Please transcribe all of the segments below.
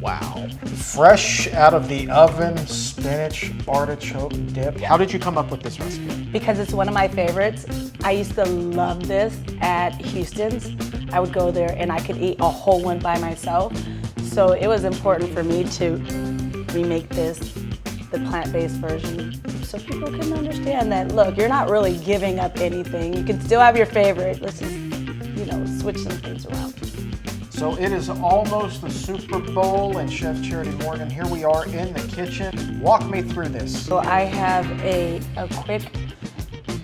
Wow. Fresh out of the oven, spinach artichoke dip. How did you come up with this recipe? Because it's one of my favorites. I used to love this at Houston's. I would go there and I could eat a whole one by myself. So it was important for me to remake this, the plant-based version, so people can understand that, look, you're not really giving up anything. You can still have your favorite. Let's just, switch some things around. So it is almost the Super Bowl, and Chef Charity Morgan, here we are in the kitchen. Walk me through this. So I have a quick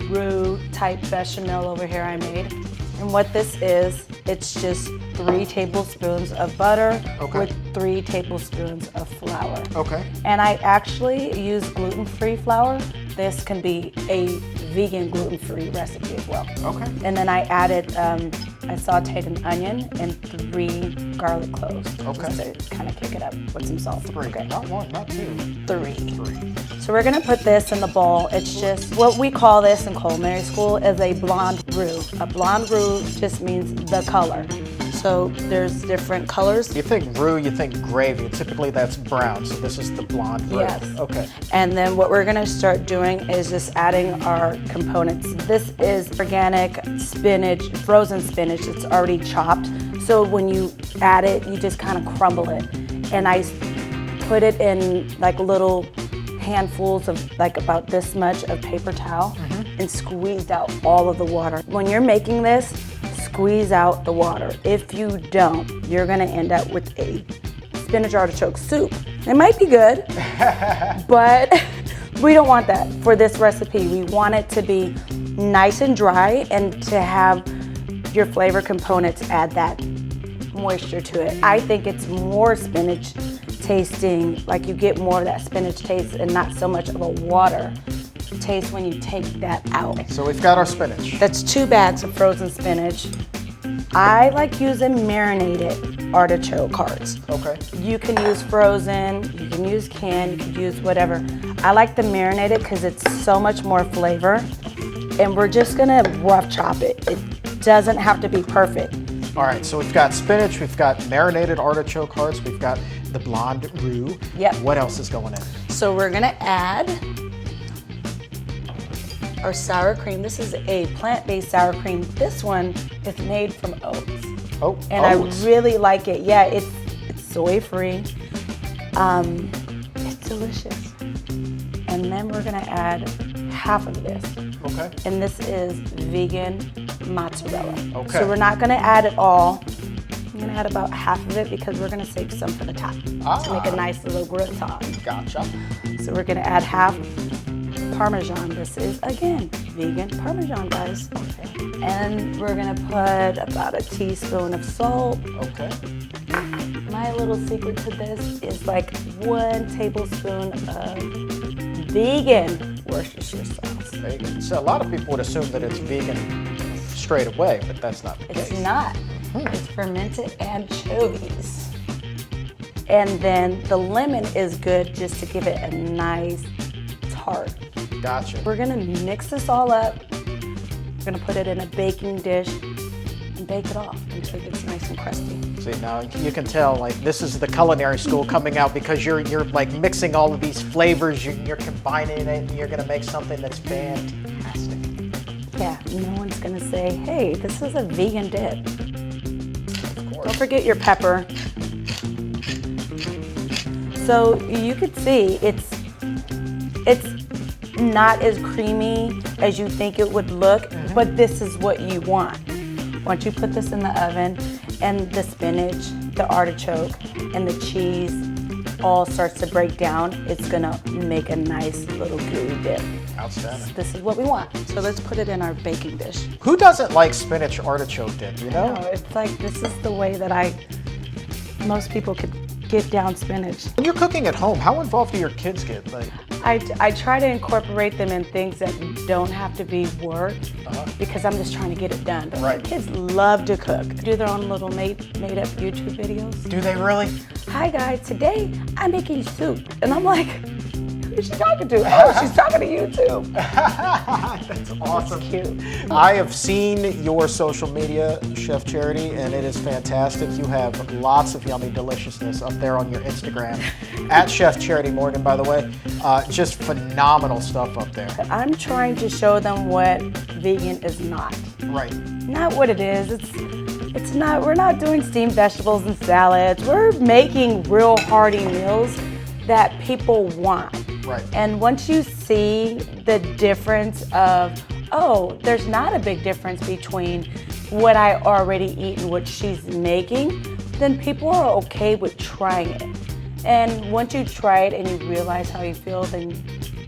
roux type bechamel over here I made. And what this is, it's just 3 tablespoons of butter with 3 tablespoons of flour. Okay. And I actually use gluten-free flour. This can be a vegan gluten-free recipe as well. Okay. And then I added, I sauteed an onion and 3 garlic cloves. Okay. Just to kind of kick it up with some salt. 3, okay. Not 1, not 2. 3. 3. So we're gonna put this in the bowl. It's just, what we call this in culinary school is a blonde roux. A blonde roux just means the color. So there's different colors. You think roux, you think gravy. Typically that's brown, so this is the blonde roux. Yes. Okay. And then what we're gonna start doing is just adding our components. This is organic spinach, frozen spinach. It's already chopped. So when you add it, you just kind of crumble it. And I put it in like little handfuls of like about this much of paper towel and squeezed out all of the water. When you're making this, squeeze out the water. If you don't, you're gonna end up with a spinach artichoke soup. It might be good, but we don't want that for this recipe. We want it to be nice and dry and to have your flavor components add that moisture to it. I think it's more spinach tasting, like you get more of that spinach taste and not so much of a water taste when you take that out. So we've got our spinach. That's 2 bags of frozen spinach. I like using marinated artichoke hearts. Okay. You can use frozen, you can use canned, you can use whatever. I like the marinated because it's so much more flavor. And we're just gonna rough chop it. It doesn't have to be perfect. All right, so we've got spinach, we've got marinated artichoke hearts, we've got the blonde roux. Yep. What else is going in? So we're gonna add our sour cream. This is a plant-based sour cream. This one is made from oats. Oh, and oats. I really like it. Yeah, it's soy-free. It's delicious. And then we're gonna add half of this. Okay. And this is vegan mozzarella. Okay. So we're not gonna add it all. I'm gonna add about half of it because we're gonna save some for the top to make a nice little gratin. Gotcha. So we're gonna add half Parmesan. This is, again, vegan Parmesan, guys. Okay. And we're gonna put about a teaspoon of salt. Okay. My little secret to this is like 1 tablespoon of vegan Worcestershire sauce. Vegan. So a lot of people would assume that it's vegan straight away, but that's not the case. It's not. It's fermented anchovies. And then the lemon is good just to give it a nice tart. Gotcha. We're gonna mix this all up. We're gonna put it in a baking dish and bake it off until it gets nice and crusty. See, now you can tell, like, this is the culinary school coming out because you're like mixing all of these flavors, you're combining it, and you're gonna make something that's fantastic. Yeah, no one's gonna say, hey, this is a vegan dip. Of course. Don't forget your pepper. So you could see it's not as creamy as you think it would look, but this is what you want. Once you put this in the oven and the spinach, the artichoke, and the cheese all starts to break down, it's gonna make a nice little gooey dip. Outstanding. This is what we want. So let's put it in our baking dish. Who doesn't like spinach artichoke dip, you know? No, it's like, this is the way that most people could get down spinach. When you're cooking at home, how involved do your kids get? Like, I try to incorporate them in things that don't have to be work because I'm just trying to get it done. But my kids love to cook. Do their own little made-up YouTube videos. do they really? Hi guys, today I'm making soup. And I'm like, Who's she talking to? Oh, she's talking to you too. That's awesome. That's cute. I have seen your social media, Chef Charity, and it is fantastic. You have lots of yummy deliciousness up there on your Instagram. At Chef Charity Morgan, by the way. Just phenomenal stuff up there. I'm trying to show them what vegan is not. Right. Not what it is. It's not, we're not doing steamed vegetables and salads. We're making real hearty meals that people want. Right. And once you see the difference of, oh, there's not a big difference between what I already eat and what she's making, then people are okay with trying it. And once you try it and you realize how you feel, then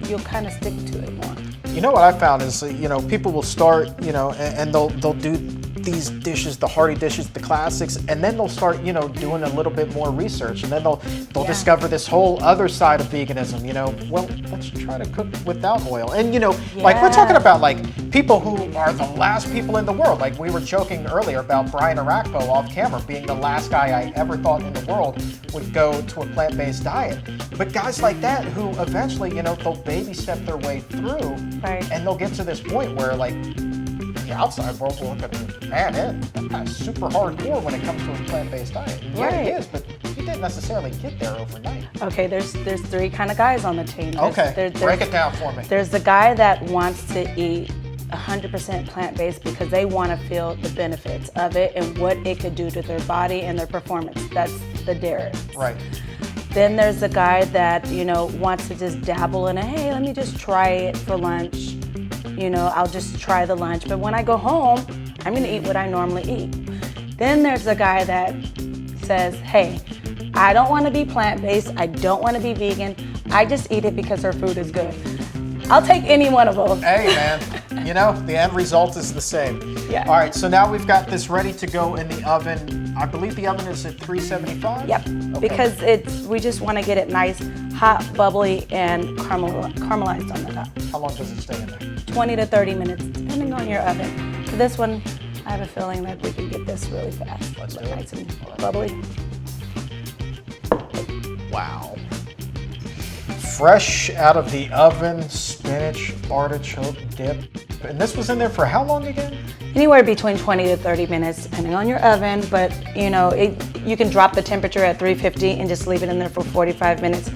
you'll kind of stick to it more. You know what I found is, people will start, and they'll do these dishes, the hearty dishes, the classics, and then they'll start, doing a little bit more research, and then they'll discover this whole other side of veganism. Well, let's try to cook without oil. And like we're talking about like people who are the last people in the world. Like we were joking earlier about Brian Arakpo off camera being the last guy I ever thought in the world would go to a plant-based diet. But guys like that who eventually, they'll baby step their way through, right, and they'll get to this point where like the outside world will look at him, man, that guy's super hardcore when it comes to a plant-based diet. And yeah, he is, but he didn't necessarily get there overnight. Okay, there's three kind of guys on the team. Break it down for me. There's the guy that wants to eat 100% plant-based because they want to feel the benefits of it and what it could do to their body and their performance. That's the Derrick. Right. Then there's the guy that, wants to just dabble in it. Hey, let me just try it for lunch. I'll just try the lunch. But when I go home, I'm gonna eat what I normally eat. Then there's the guy that says, hey, I don't wanna be plant-based. I don't wanna be vegan. I just eat it because her food is good. I'll take any one of those. Hey, man. The end result is the same. Yeah. All right, so now we've got this ready to go in the oven. I believe the oven is at 375? Yep, okay. Because we just want to get it nice, hot, bubbly, and caramelized on the top. How long does it stay in there? 20 to 30 minutes, depending on your oven. For this one, I have a feeling that we can get this really fast. Let's do it. Nice and bubbly. Wow. Fresh out of the oven, spinach artichoke dip. And this was in there for how long again? Anywhere between 20 to 30 minutes, depending on your oven, but you can drop the temperature at 350 and just leave it in there for 45 minutes.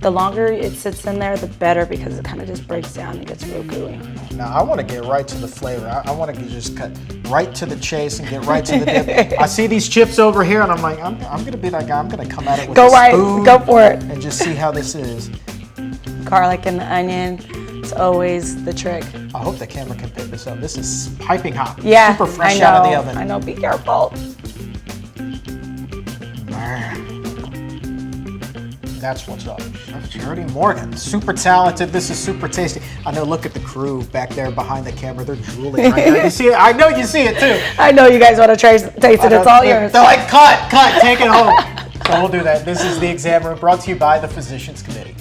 The longer it sits in there, the better, because it kind of just breaks down and gets real gooey. Now, I want to get right to the flavor. I want to just cut right to the chase and get right to the dip. I see these chips over here, and I'm like, I'm going to be that guy. I'm going to come at it with a spoon. Go for it. And just see how this is. Garlic and the onion, it's always the trick. I hope the camera can pick this up. This is piping hot. Yeah, super fresh out of the oven. I know, be careful. Man. That's what's up. Chef Charity Morgan, super talented. This is super tasty. I know, look at the crew back there behind the camera. They're drooling right now. You see it? I know you see it too. I know you guys want to taste it. It's all yours. They're like, cut, take it home. So we'll do that. This is The Exam Room, brought to you by the Physicians Committee.